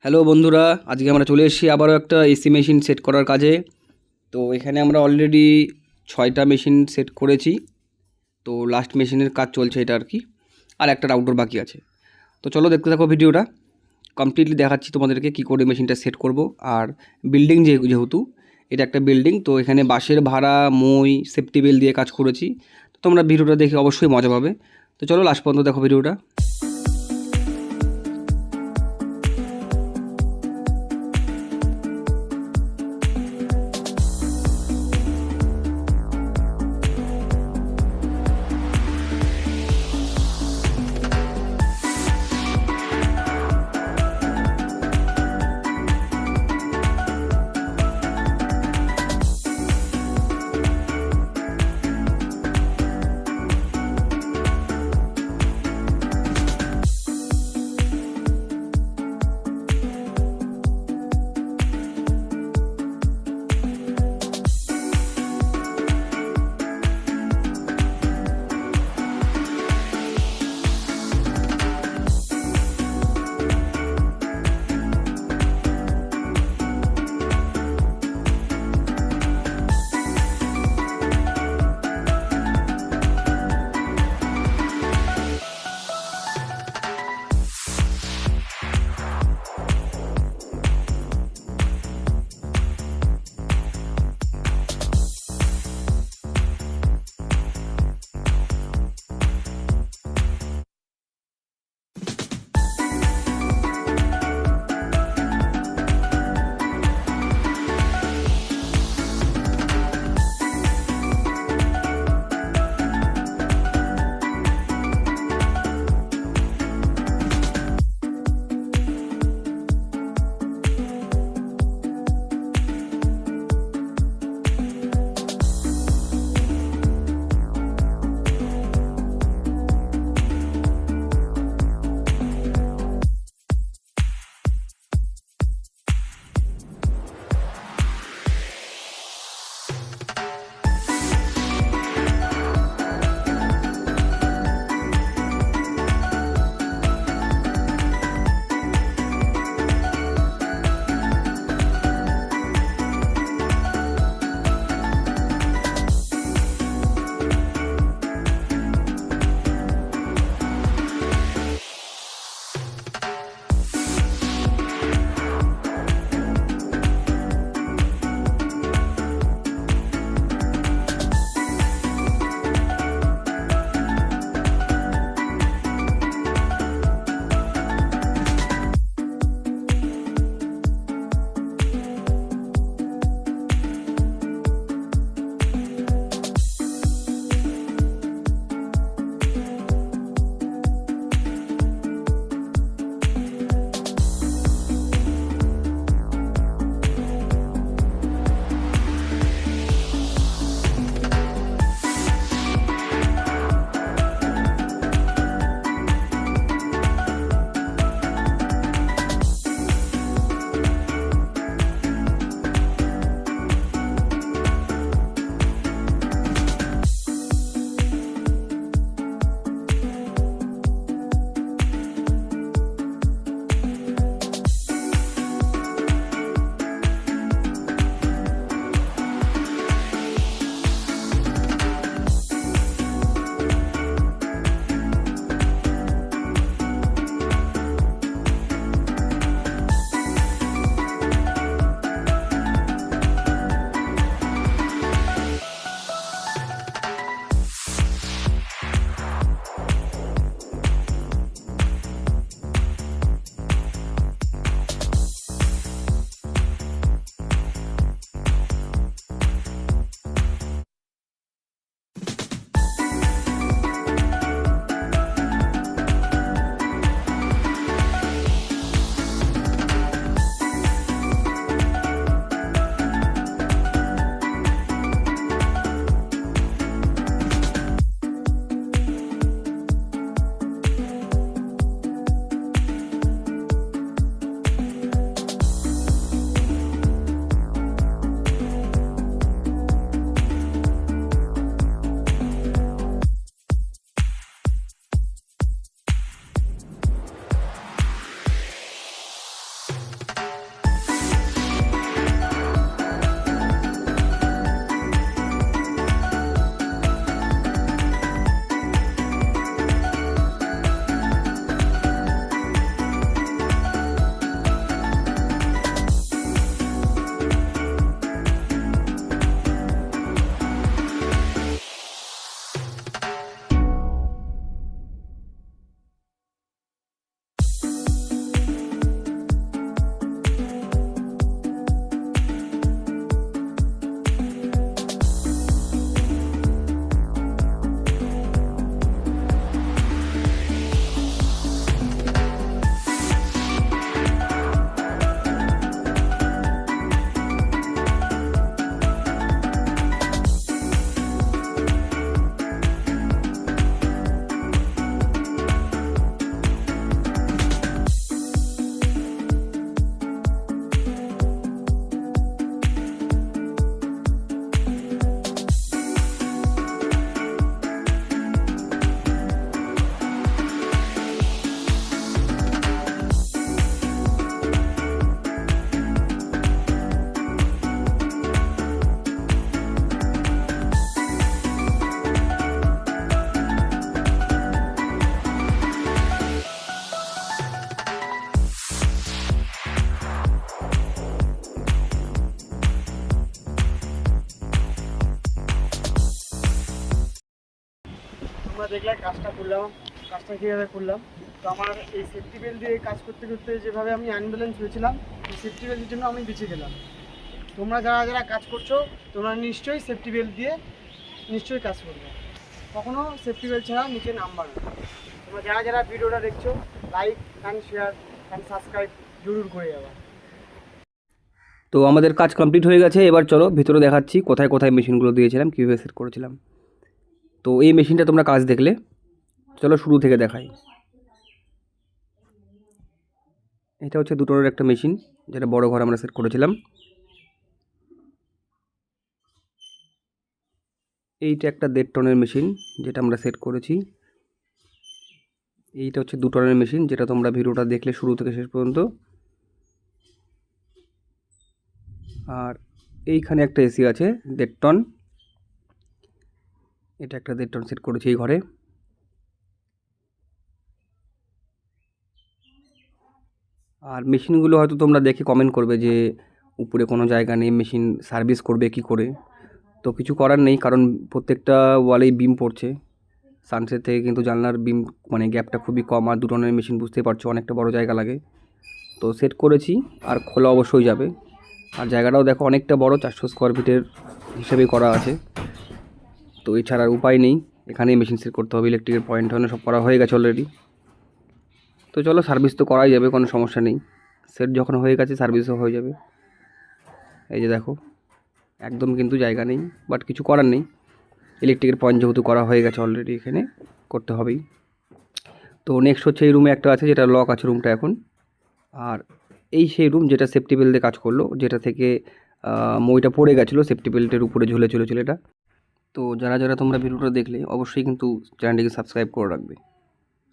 Hello বন্ধুরা, আজকে আমরা চলে এসেছি আবারও একটা এসি মেশিন সেট করার কাজে। তো এখানে আমরা অলরেডি 6টা মেশিন সেট করেছি। তো লাস্ট মেশিনের কাজ চলছে এটা আর কি, আর একটা আউটডোর বাকি আছে। তো চলো দেখতে থাকো ভিডিওটা, কমপ্লিটলি দেখাচ্ছি তোমাদেরকে কী করে মেশিনটা সেট করব। আর বিল্ডিং যেহেতু এটা একটা বিল্ডিং, তো এখানে বাঁশের ভাড়া, মই, সেফটি বেল দিয়ে কাজ করেছি। তো তোমরা ভিডিওটা দেখে অবশ্যই মজা পাবে। তো চলো লাস্ট পর্যন্ত দেখো ভিডিওটা। দেখলে কাজটা করলাম, কাজটা কীভাবে করলাম। তো আমার এই সেফটি বেল্ট দিয়ে কাজ করতে করতে যেভাবে আমি আনব্যালেন্স হয়েছিলাম, এই সেফটি বেল্টের জন্য আমি বেঁচে গেলাম। তোমরা যারা যারা কাজ করছো তোমরা নিশ্চয়ই সেফটি বেল্ট দিয়ে নিশ্চয়ই কাজ করবে, কখনো সেফটি বেল্ট ছাড়া নিচে নামবা না। তোমরা যারা যারা ভিডিওটা দেখছো like and share and subscribe জরুর করে যাবা। তো আমাদের কাজ কমপ্লিট হয়ে গেছে। এবার চলো ভিতরে দেখাচ্ছি কোথায় কোথায় মেশিনগুলো দিয়েছিলাম, কীভাবে সেট করেছিলাম। তো এই মেশিনটা তোমরা কাজ দেখলে, চলো শুরু থেকে দেখাই। এটা হচ্ছে 2 টনের একটা মেশিন, যেটা বড় ঘর আমরা সেট করেছিলাম। এইটা একটা 1.5 টনের মেশিন, যেটা আমরা সেট করেছি। এইটা হচ্ছে 2 টনের মেশিন, যেটা তোমরা ভিডিওটা দেখলে শুরু থেকে শেষ পর্যন্ত। আর এইখানে একটা এসি আছে 1.5 টন, এটা একটা 1.5 টন সেট করেছি এই ঘরে। আর মেশিনগুলো হয়তো তোমরা দেখে কমেন্ট করবে যে উপরে কোনো জায়গা নেই, মেশিন সার্ভিস করবে কি করে। তো কিছু করার নেই, কারণ প্রত্যেকটা ওয়ালেই বিম পড়ছে। সানসেট থেকে কিন্তু জানলার বিম মানে গ্যাপটা খুবই কম, আর 2 টনের মেশিন বুঝতেই পারছো অনেকটা বড় জায়গা লাগে। তো সেট করেছি, আর খোলা অবশ্যই যাবে। আর জায়গাটাও দেখো অনেকটা বড়, 400 স্কোয়ার ফিটের হিসেবেই করা আছে। তো এছাড়া আর উপায় নেই, এখানেই মেশিন সেট করতে হবে। ইলেকট্রিকের পয়েন্ট সব করা হয়ে গেছে অলরেডি। তো চলো সার্ভিস তো করাই যাবে, কোনো সমস্যা নেই। সেট যখন হয়ে গেছে সার্ভিসও হয়ে যাবে। এই যে দেখো একদম কিন্তু জায়গা নেই, বাট কিছু করার নেই। ইলেকট্রিকের পয়েন্ট যেহেতু করা হয়ে গেছে অলরেডি, এখানে করতে হবেই। তো নেক্সট হচ্ছে এই রুমে একটা আছে, যেটা লক আছে রুমটা এখন। আর এই সেই রুম যেটা সেফটি বেল্ট দিয়ে কাজ করলো, যেটা থেকে মইটা পড়ে গেছিলো সেফটি বেল্টের উপরে ঝুলে চলেছিল এটা। তো যারা যারা তোমরা ভিডিওটা দেখলে অবশ্যই কিন্তু চ্যানেলটিকে সাবস্ক্রাইব করে রাখবে।